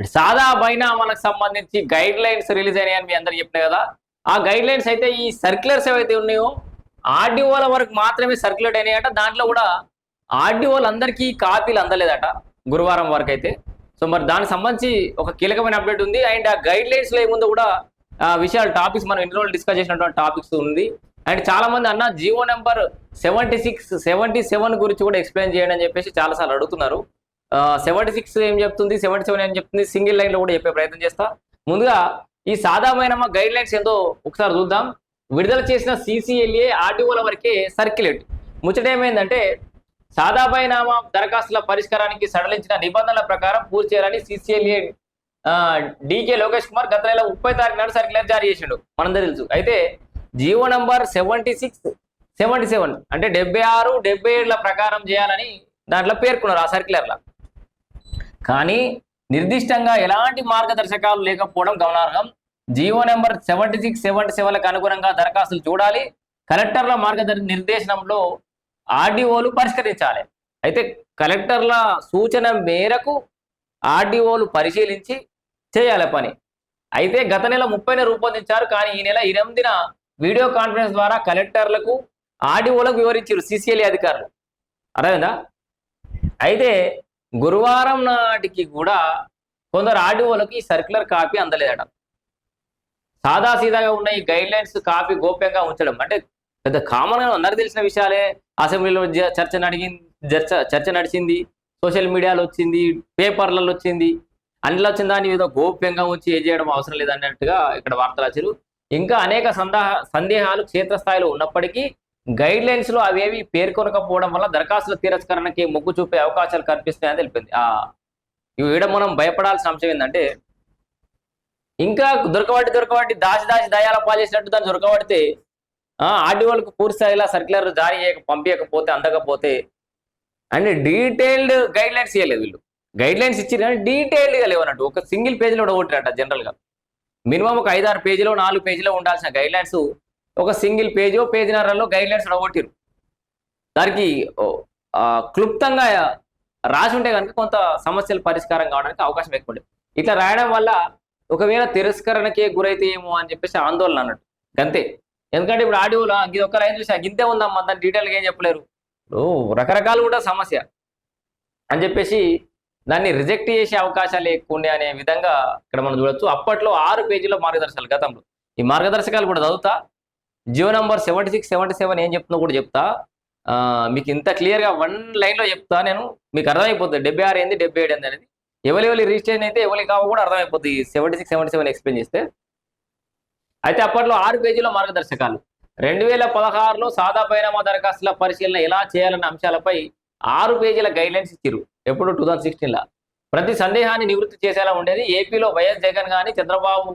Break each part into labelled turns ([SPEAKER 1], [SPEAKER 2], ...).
[SPEAKER 1] సాదా బైనామాలకు సంబంధించి guide lines release అయినాయని మీ అందరు చెప్పిన కదా. ఆ గైడ్ లైన్స్ అయితే ఈ సర్క్యులర్స్ ఏవైతే ఉన్నాయో ఆర్డీఓల వరకు మాత్రమే సర్క్యులేట్ అయినాయట. దాంట్లో కూడా ఆర్డీఓలు అందరికీ కాపీలు అందలేదట గురువారం వరకు అయితే. సో మరి దానికి సంబంధించి ఒక కీలకమైన అప్డేట్ ఉంది. అండ్ ఆ గైడ్ లైన్స్ లో ఏముందో కూడా విషయాలు టాపిక్స్ మనం ఎన్ని రోజులు డిస్కస్ చేసినటువంటి టాపిక్స్ ఉంది. అండ్ చాలా మంది అన్న జియో నెంబర్ 76, 77 గురించి కూడా ఎక్స్ప్లెయిన్ చేయండి అని చెప్పేసి చాలాసార్లు అడుగుతున్నారు. 76 ఏం చెప్తుంది, 77 ఏం చెప్తుంది, సింగిల్ లైన్ లో కూడా చెప్పే ప్రయత్నం చేస్తా. ముందుగా ఈ సాధామైన గైడ్ లైన్స్ ఏందో ఒకసారి చూద్దాం. విడుదల చేసిన సిసిఎల్ఏ ఆర్డీఓల వరకే సర్క్యులేట్. ముచ్చట ఏమైందంటే సాదా బైనామా దరఖాస్తుల పరిష్కారానికి సడలించిన నిబంధనల ప్రకారం పూర్తి చేయాలని సిసిఎల్ఏ డీకే లోకేష్ కుమార్ గత నెల 30 తారీఖు నాడు సర్క్యులర్ జారీ చేసిండు, మనందరూ తెలుసు. అయితే జియో నంబర్ 76, 77 అంటే 76, 77 ప్రకారం చేయాలని దాంట్లో పేర్కొన్నారు ఆ సర్క్యులర్లో. కానీ నిర్దిష్టంగా ఎలాంటి మార్గదర్శకాలు లేకపోవడం గమనార్హం. జియో నెంబర్ 76, 77లకు అనుగుణంగా దరఖాస్తులు చూడాలి. కలెక్టర్ల నిర్దేశనంలో ఆర్డీఓలు పరిష్కరించాలి. అయితే కలెక్టర్ల సూచన మేరకు ఆర్డీఓలు పరిశీలించి చేయాలి పని. అయితే గత నెల 30న రూపొందించారు. కానీ ఈ నెల 8న వీడియో కాన్ఫరెన్స్ ద్వారా కలెక్టర్లకు ఆర్డీఓలకు వివరించారు సిసిఎల్ఏ అధికారులు. అర్థమైందా? అయితే గురువారం నాటికి కూడా కొందరు ఆర్డీఓలకు ఈ సర్క్యులర్ కాపీ అందలేదట. సాదాసీదాగా ఉన్న ఈ గైడ్ లైన్స్ కాపీ గోప్యంగా ఉంచడం అంటే పెద్ద కామన్ గా అందరికి తెలిసిన విషయాలే. అసెంబ్లీలో చర్చ నడిచింది, సోషల్ మీడియాలో వచ్చింది, పేపర్లలో వచ్చింది, అందులో వచ్చిన దాన్ని ఏదో గోప్యంగా ఉంచి ఏ చేయడం అవసరం లేదన్నట్టుగా ఇక్కడ వార్తలు వచ్చారు. ఇంకా అనేక సందేహాలు క్షేత్రస్థాయిలో ఉన్నప్పటికీ గైడ్ లైన్స్ లో అవేవి పేర్కొనకపోవడం వల్ల దరఖాస్తుల తిరస్కరణకి మొగ్గు చూపే అవకాశాలు కనిపిస్తాయని తెలిపింది. ఈడ మనం భయపడాల్సిన అంశం ఏంటంటే ఇంకా దొరకబట్టి దాచి దయాల పాలేసినట్టు దాన్ని దొరకబడితే ఆర్డీఓలకు పూర్తి స్థాయిలో సర్క్యులర్ జారీ పంపించకపోతే అందకపోతే అండ్ డీటెయిల్డ్ గైడ్ లైన్స్ ఇవ్వలేదు వీళ్ళు. గైడ్ లైన్స్ ఇచ్చారు కానీ డీటెయిల్డ్గా లేవన్నట్టు. ఒక సింగిల్ పేజీలో ఒకటిరట. జనరల్గా మినిమం ఒక 5-6 పేజీలో 4 పేజీలో ఉండాల్సిన గైడ్ లైన్స్ ఒక సింగిల్ పేజీ పేజీన్నరలో గైడ్ లైన్స్ ఒడగొట్టిరు. దానికి క్లుప్తంగా రాసి ఉంటే కనుక కొంత సమస్యలు పరిష్కారం కావడానికి అవకాశం ఎక్కువ ఉండేది. ఇట్లా రాయడం వల్ల ఒకవేళ తిరస్కరణకే గురైతే ఏమో అని చెప్పేసి ఆందోళన అన్నట్టు అంతే. ఎందుకంటే ఇప్పుడు ఆడియోలో ఇది ఒక లైన్ చూసా గింతే ఉందమ్మా, దాని డీటెయిల్గా ఏం చెప్పలేరు. ఇప్పుడు రకరకాలు కూడా సమస్య అని చెప్పేసి దాన్ని రిజెక్ట్ చేసే అవకాశాలు ఎక్కువ ఉండే అనే విధంగా ఇక్కడ మనం చూడొచ్చు. అప్పట్లో 6 పేజీల మార్గదర్శకాలు గతంలో. ఈ మార్గదర్శకాలు కూడా చదువుతా. జియో నంబర్ 76, 77 ఏం చెప్తున్నా కూడా చెప్తా. మీకు ఇంత క్లియర్గా 1 లైన్లో చెప్తా నేను, మీకు అర్థమైపోతుంది 76 ఏంది 77 ఏంది అనేది. ఎవరి రిజిస్ట్రేషన్ అయితే ఎవరి కావో కూడా అర్థమైపోతుంది 76, 77 ఎక్స్ప్లెయిన్ చేస్తే. అయితే అప్పట్లో 6 పేజీల మార్గదర్శకాలు. 2016లో సాదా బైనామా దరఖాస్తుల పరిశీలన ఎలా చేయాలన్న అంశాలపై 6 పేజీల గైడ్ లైన్స్ ఇచ్చారు. ఎప్పుడు 2016లో. ప్రతి సందేహాన్ని నివృత్తి చేసేలా ఉండేది. ఏపీలో వైఎస్ జగన్ కానీ చంద్రబాబు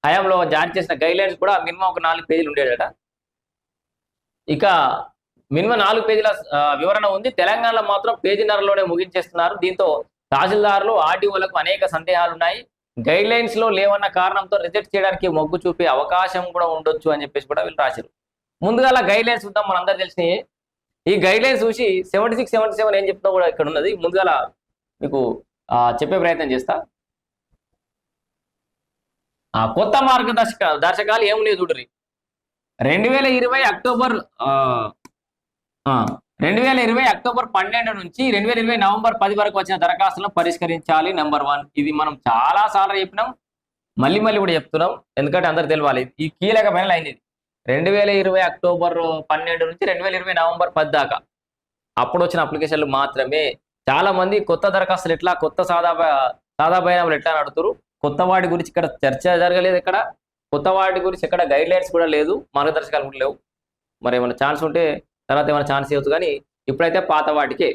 [SPEAKER 1] హయాంలో జారీ చేసిన గైడ్ లైన్స్ కూడా మినిమం ఒక 4 పేజీలు ఉండేదట. ఇక మినిమం 4 పేజీల వివరణ ఉంది. తెలంగాణలో మాత్రం పేజీన్నరలోనే ముగించేస్తున్నారు. దీంతో తహసీల్దారులు ఆర్డీఓలకు అనేక సందేహాలు ఉన్నాయి. గైడ్ లైన్స్ లో లేవన్న కారణంతో రిజెక్ట్ చేయడానికి మొగ్గు చూపే అవకాశం కూడా ఉండొచ్చు అని చెప్పేసి కూడా వీళ్ళు రాశారు. ముందుగా గైడ్ లైన్స్ చూద్దాం. మనందరూ తెలిసినవి ఈ గైడ్ లైన్స్ చూసి 76, 77 ఏం చెప్తున్నా కూడా ఇక్కడ ఉన్నది. ముందుగా మీకు చెప్పే ప్రయత్నం చేస్తా. కొత్త మార్గదర్శకాలు ఏమున్నాయి చూడరి. 2020 అక్టోబర్ 12 నుంచి 2020 నవంబర్ 10 వరకు వచ్చిన దరఖాస్తులను పరిష్కరించాలి. నెంబర్ 1 ఇది మనం చాలా సార్లు చెప్పినాం, మళ్ళీ కూడా చెప్తున్నాం, ఎందుకంటే అందరు తెలియాలి. ఈ కీలకమైన లైన్ ఇది. 2020 అక్టోబర్ 12 నుంచి 2020 నవంబర్ 10 దాకా అప్పుడు వచ్చిన అప్లికేషన్లు మాత్రమే. చాలా మంది కొత్త దరఖాస్తులు ఎట్లా, కొత్త సాదా బైనామాలు ఎట్లా అని అడుగుతారు. కొత్త వాటి గురించి ఇక్కడ చర్చ జరగలేదు. ఇక్కడ కొత్త వాటి గురించి ఎక్కడ గైడ్ లైన్స్ కూడా లేదు, మార్గదర్శకాలు కూడా లేవు. మరి ఏమైనా ఛాన్స్ ఉంటే తర్వాత ఏమైనా ఛాన్స్ ఇవ్వచ్చు, కానీ ఇప్పుడైతే పాత వాటికే.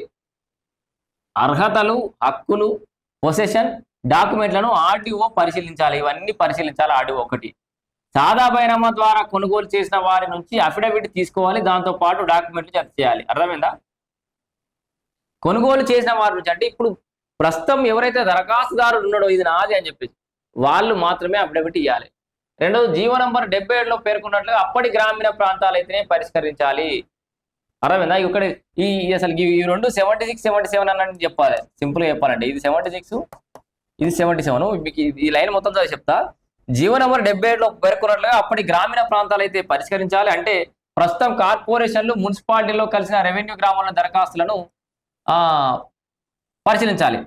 [SPEAKER 1] అర్హతలు, హక్కులు, పొసెషన్ డాక్యుమెంట్లను ఆర్డీఓ పరిశీలించాలి. ఇవన్నీ పరిశీలించాలి ఆర్డీఓ. 1 సాదా బైనామా ద్వారా కొనుగోలు చేసిన వారి నుంచి అఫిడవిట్ తీసుకోవాలి. దాంతో పాటు డాక్యుమెంట్లు జత చేయాలి. అర్థమైందా? కొనుగోలు చేసిన వారి నుంచి అంటే ఇప్పుడు ప్రస్తుతం ఎవరైతే దరఖాస్తుదారుడు ఉన్నాడో ఇది నాది అని చెప్పేసి వాళ్ళు మాత్రమే అఫిడవిట్ ఇవ్వాలి. 2వ జీవో నంబర్ 77లో పేర్కొన్నట్లుగా అప్పటి గ్రామీణ ప్రాంతాలు అయితేనే పరిష్కరించాలి. అర్థమైందా? ఇక్కడ అసలు ఈ 2 76, 77 అన్నట్టు చెప్పాలి. సింపుల్గా చెప్పాలంటే ఇది 76, ఇది 77. మీకు ఈ లైన్ మొత్తం చదివి చెప్తా. జీవో నంబర్ 77లో పేర్కొన్నట్లుగా అప్పటి గ్రామీణ ప్రాంతాలు అయితే పరిష్కరించాలి. అంటే ప్రస్తుతం కార్పొరేషన్లు మున్సిపాలిటీలో కలిసిన రెవెన్యూ గ్రామాల దరఖాస్తులను పరిశీలించాలి.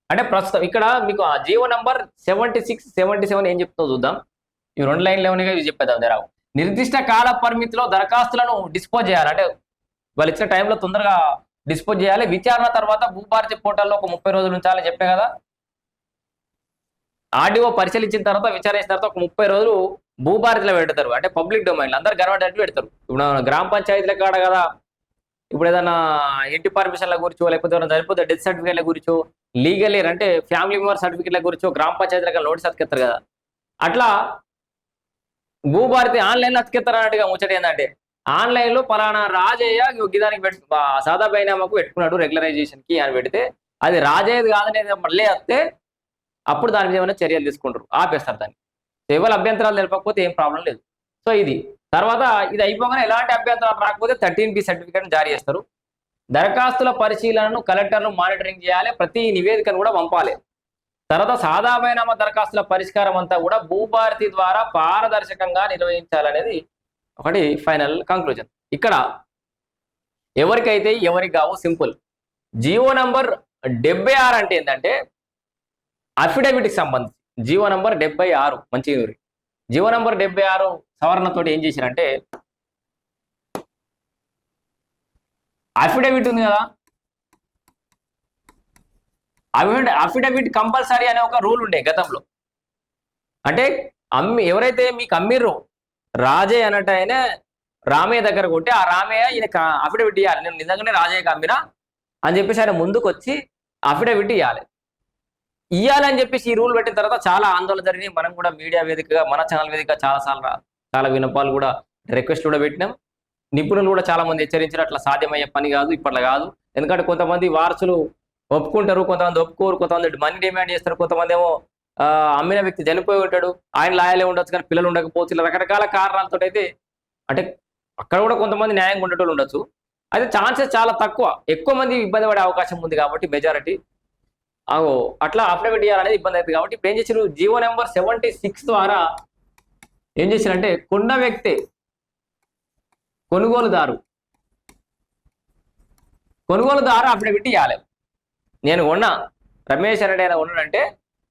[SPEAKER 1] అంటే ప్రస్తుతం ఇక్కడ మీకు ఆ జీవో నంబర్ 76, 77 ఏం చెప్తుందో చూద్దాం. ఈ 2 లైన్లు ఏమన్నా ఇవి చెప్పేద్దాం జరా. నిర్దిష్ట కాల పరిమితిలో దరఖాస్తులను డిస్పోజ్ చేయాలి. అంటే వాళ్ళు ఇచ్చిన టైంలో తొందరగా డిస్పోజ్ చేయాలి. విచారణ తర్వాత భూభారతి పోర్టల్లో ఒక 30 రోజులు ఉంచాలని చెప్పే కదా. ఆర్డీఓ పరిశీలించిన తర్వాత విచారించిన తర్వాత ఒక 30 రోజులు భూభారతిలో పెడతారు. అంటే పబ్లిక్ డొమైన్లో అందరు గర్వడట్టు పెడతారు. ఇప్పుడు గ్రామ పంచాయతీల కాడ కదా, ఇప్పుడు ఏదైనా ఇంటి పర్మిషన్ల గురించో లేకపోతే చనిపోతే డెత్ సర్టిఫికేట్ల గురించో, లీగల్ ఇయర్ అంటే ఫ్యామిలీ మెంబర్ సర్టిఫికేట్ల గురించో గ్రామ పంచాయతీల నోటీస్ అతికెత్తారు కదా. అట్లా భూభారతి ఆన్లైన్లో అతికెత్తారు అన్నట్టుగా ముచ్చట ఏంటంటే, ఆన్లైన్లో పలానా రాజయ్య గిదానికి సాదా బైనామాకు పెట్టుకున్నాడు రెగ్యులరైజేషన్కి అని పెడితే అది రాజయ్యది కాదనేది మళ్ళీ వస్తే అప్పుడు దాని మీద ఏమైనా చర్యలు తీసుకుంటారు, ఆపేస్తారు దాన్ని. ఎవరు అభ్యంతరాలు తెలపకపోతే ఏం ప్రాబ్లం లేదు. సో ఇది తర్వాత ఇది అయిపోగానే ఎలాంటి అభ్యంతరాలు రాకపోతే 13B సర్టిఫికేట్ జారీ చేస్తారు. దరఖాస్తుల పరిశీలనను కలెక్టర్లు మానిటరింగ్ చేయాలి. ప్రతి నివేదికను కూడా పంపాలి. తర్వాత సాదా బైనామా దరఖాస్తుల పరిష్కారం అంతా కూడా భూభారతి ద్వారా పారదర్శకంగా నిర్వహించాలనేది ఒకటి ఫైనల్ కంక్లూజన్. ఇక్కడ ఎవరికైతే ఎవరికి కావు సింపుల్. జీవో నంబర్ 76 అంటే ఏంటంటే అఫిడవిట్కి సంబంధించి జీవో నంబర్ 76 మంచి జీవో నంబర్ 76 సవరణతో ఏం చేశారంటే అఫిడవిట్ ఉంది కదా, అఫిడవిట్ కంపల్సరీ అనే ఒక రూల్ ఉండే గతంలో. అంటే ఎవరైతే మీకు అమ్మిర్రో రాజయ్య అన్నట్టు ఆయన రామయ్య దగ్గర కొట్టి ఆ రామయ్య ఈయన అఫిడవిట్ ఇవ్వాలి, నేను నిజంగానే రాజయ్యకి అమ్మినా అని చెప్పేసి ఆయన ముందుకు వచ్చి అఫిడవిట్ ఇవ్వాలని చెప్పేసి ఈ రూల్ పెట్టిన తర్వాత చాలా ఆందోళన జరిగినాయి. మనం కూడా మీడియా వేదికగా మన ఛానల్ వేదికగా చాలా విన్నపాలు కూడా రిక్వెస్ట్ కూడా పెట్టినాం. నిపుణులు కూడా చాలా మంది హెచ్చరించారు అట్లా సాధ్యమయ్యే పని కాదు, ఇప్పట్లో కాదు. ఎందుకంటే కొంతమంది వారసులు ఒప్పుకుంటారు, కొంతమంది ఒప్పుకోరు, కొంతమంది మనీ డిమాండ్ చేస్తారు, కొంతమంది ఏమో అమ్మిన వ్యక్తి చనిపోయి ఉంటాడు, ఆయన లాయలే ఉండొచ్చు కానీ పిల్లలు ఉండకపోవచ్చు. ఇలా రకరకాల కారణాలతో అయితే అంటే అక్కడ కూడా కొంతమంది న్యాయంగా ఉండేటోళ్ళు ఉండొచ్చు. అయితే ఛాన్సెస్ చాలా తక్కువ, ఎక్కువ మంది ఇబ్బంది పడే అవకాశం ఉంది కాబట్టి మెజారిటీ అట్లా అఫిడవిట్ ఇవ్వాలనేది ఇబ్బంది అవుతుంది. కాబట్టి ఇప్పుడు ఏం చేశారు, జీవో నెంబర్ 76 ద్వారా ఏం చేశారంటే కొన్న వ్యక్తి కొనుగోలుదారు అఫిడవిట్ ఇవ్వాలి. నేను కొన్నా, రమేష్ అనేటి ఆయన కొన్నాడంటే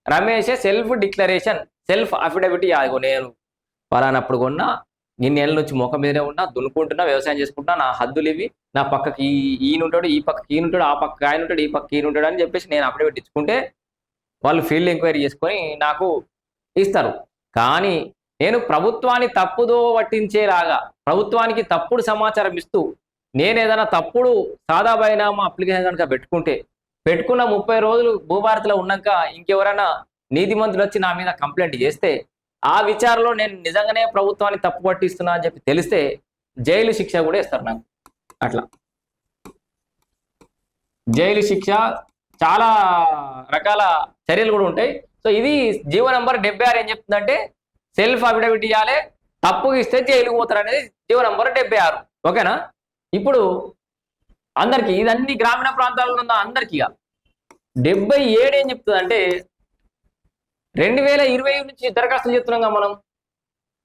[SPEAKER 1] రమేషే సెల్ఫ్ డిక్లరేషన్ సెల్ఫ్ అఫిడవిట్ ఇవ్వాలి. నేను పలానప్పుడు కొన్నా, ఇన్ని ఏళ్ళ నుంచి మొక్క మీదనే ఉన్నా, దున్నుకుంటున్నా, వ్యవసాయం చేసుకుంటున్నా, నా హద్దులు ఇవి, నా పక్కకి ఈయన ఉంటాడు, ఈ పక్కకి ఈయన ఉంటాడు, ఆ పక్కకి ఆయన ఉంటాడు, ఈ పక్కకి ఈయన ఉంటాడు అని చెప్పేసి నేను అఫిడవిట్ ఇచ్చుకుంటే వాళ్ళు ఫీల్డ్ ఎంక్వైరీ చేసుకొని నాకు ఇస్తారు. కానీ నేను ప్రభుత్వాన్ని తప్పుదో పట్టించేలాగా ప్రభుత్వానికి తప్పుడు సమాచారం ఇస్తూ నేను ఏదైనా తప్పుడు సాదా బైనామా అప్లికేషన్ కనుక పెట్టుకున్న 30 రోజులు భూభారతిలో ఉన్నాక ఇంకెవరైనా నీతిమంతులు వచ్చి నా మీద కంప్లైంట్ చేస్తే ఆ విచారణలో నేను నిజంగానే ప్రభుత్వాన్ని తప్పు పట్టిస్తున్నా అని చెప్పి తెలిస్తే జైలు శిక్ష కూడా ఇస్తారు నాకు. అట్లా జైలు శిక్ష, చాలా రకాల చర్యలు కూడా ఉంటాయి. సో ఇది జీవో నంబర్ 76 ఏం చెప్తుందంటే సెల్ఫ్ అఫిడవిట్ ఇవ్వాలి, తప్పు ఇస్తే జైలుకు పోతారు అనేది జీవో నంబర్ 76. ఓకేనా? ఇప్పుడు అందరికీ ఇదన్నీ గ్రామీణ ప్రాంతాల్లో ఉన్న అందరికీ 77 ఏం చెప్తుంది అంటే 2020 నుంచి దరఖాస్తులు చెప్తున్నాం కదా మనం,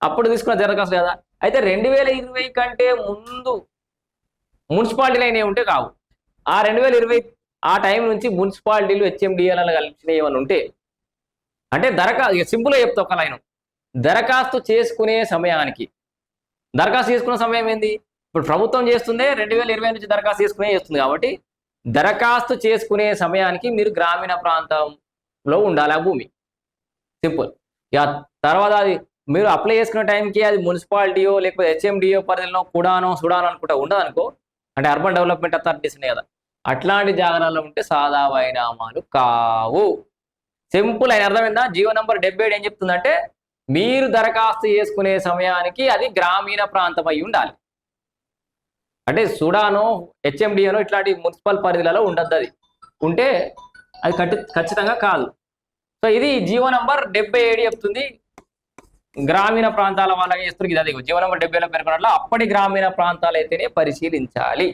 [SPEAKER 1] అప్పుడు తీసుకున్న దరఖాస్తులు కదా. అయితే 2020 కంటే ముందు మున్సిపాలిటీలు అయినవి ఉంటే కావు. ఆ 2020 ఆ టైం నుంచి మున్సిపాలిటీలు హెచ్ఎండిఎల్ కలిసినవి ఏమైనా ఉంటే అంటే సింపుల్గా చెప్తా ఒక లైన్, దరఖాస్తు చేసుకునే సమయానికి దరఖాస్తు చేసుకునే సమయం ఏంది, ఇప్పుడు ప్రభుత్వం చేస్తుందే 2020 నుంచి దరఖాస్తు చేస్తుంది కాబట్టి దరఖాస్తు చేసుకునే సమయానికి మీరు గ్రామీణ ప్రాంతంలో ఉండాలి ఆ భూమి. సింపుల్. ఇక తర్వాత అది మీరు అప్లై చేసుకునే టైంకి అది మున్సిపాలిటీయో లేకపోతే హెచ్ఎండిఓ పరిధిలో కూడానో సుడానో అనుకుంటా ఉండదనుకో, అంటే అర్బన్ డెవలప్మెంట్ అథారిటీస్ ఉన్నాయి కదా, అట్లాంటి జాగాలలో ఉంటే సాదా బైనామాలు కావు. సింపుల్ అయిన అర్థమైందా? జీవో నంబర్ 77 ఏం చెప్తుందంటే మీరు దరఖాస్తు చేసుకునే సమయానికి అది గ్రామీణ ప్రాంతం అయి ఉండాలి. అంటే సుడానో హెచ్ఎండిఓనో ఇట్లాంటి మున్సిపల్ పరిధిలలో ఉండద్దు. అది ఉంటే అది ఖచ్చితంగా కాదు. సో ఇది జీవో నంబర్ 77 చెప్తుంది. గ్రామీణ ప్రాంతాల వాళ్ళకి చేస్తుంది ఇది. అది జీవో నంబర్ 70లో పేర్కొన్నట్లు అప్పటి గ్రామీణ ప్రాంతాలు అయితేనే పరిశీలించాలి.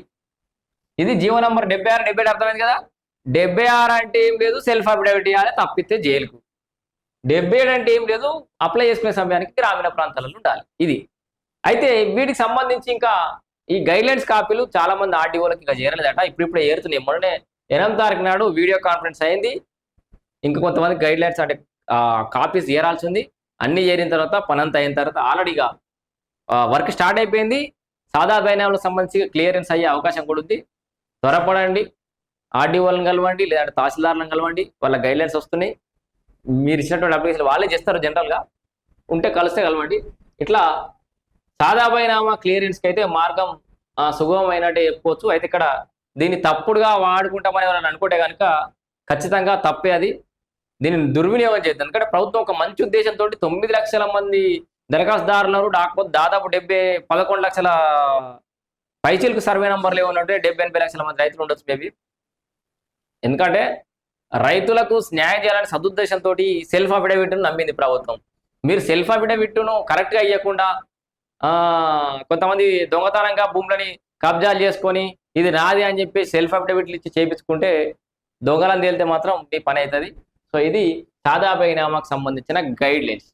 [SPEAKER 1] ఇది జీవో నంబర్ 76. 77 అర్థమైంది కదా. 76 అంటే ఏం లేదు, సెల్ఫ్ అఫిడవిట్ ఇవ్వాలి, తప్పితే జైలుకు. 77 అంటే ఏం లేదు, అప్లై చేసుకునే సమయానికి గ్రామీణ ప్రాంతాలలో ఉండాలి. ఇది అయితే వీటికి సంబంధించి ఇంకా ఈ గైడ్లైన్స్ కాపీలు చాలా మంది ఆర్డీఓలకు ఇంకా చేరలేదట. ఇప్పుడిప్పుడే ఏరుతున్నాయి. మొన్ననే 8వ తారీఖు నాడు వీడియో కాన్ఫరెన్స్ అయింది. ఇంకా కొంతమంది గైడ్లైన్స్ అంటే కాపీస్ చేరాల్సి ఉంది. అన్ని చేరిన తర్వాత పనంతా అయిన తర్వాత ఆల్రెడీగా వర్క్ స్టార్ట్ అయిపోయింది. సాదా బైనామాలకు సంబంధించి క్లియరెన్స్ అయ్యే అవకాశం కూడా ఉంది. త్వరపడండి, ఆర్డీఓలను కలవండి, లేదంటే తహసీల్దార్లను కలవండి. వాళ్ళ గైడ్లైన్స్ వస్తున్నాయి. మీరు ఇచ్చినటువంటి అప్లికేషన్ వాళ్ళే చేస్తారు జనరల్గా, ఉంటే కలిస్తే కలవండి. ఇట్లా సాదా బైనామా క్లియరెన్స్కి అయితే మార్గం సుగమమైనట్టే చెప్పుకోవచ్చు. అయితే ఇక్కడ దీన్ని తప్పుడుగా వాడుకుంటామని ఎవరైనా అనుకుంటే కనుక ఖచ్చితంగా తప్పే అది. దీన్ని దుర్వినియోగం చేద్దాం. ఎందుకంటే ప్రభుత్వం ఒక మంచి ఉద్దేశంతో 9 లక్షల మంది దరఖాస్తుదారులను కాకపోతే దాదాపు 11 లక్షల పైచీలకు సర్వే నంబర్లు ఏమన్నట్టే 70-80 లక్షల మంది రైతులు ఉండొచ్చు మేబీ. ఎందుకంటే రైతులకు న్యాయం చేయాలని సదుద్దేశంతో సెల్ఫ్ అఫిడవిట్ను నమ్మింది ప్రభుత్వం. మీరు సెల్ఫ్ అఫిడవిట్ను కరెక్ట్గా ఇవ్వకుండా కొంతమంది దొంగతనంగా భూములని కబ్జాలు చేసుకొని ఇది నాది అని చెప్పి సెల్ఫ్ అఫిడవిట్లు ఇచ్చి చేయించుకుంటే దొంగలను తేలితే మాత్రం మీ పని అవుతుంది. సో ఇది సాదా బైనామాకు సంబంధించిన గైడ్ లైన్స్.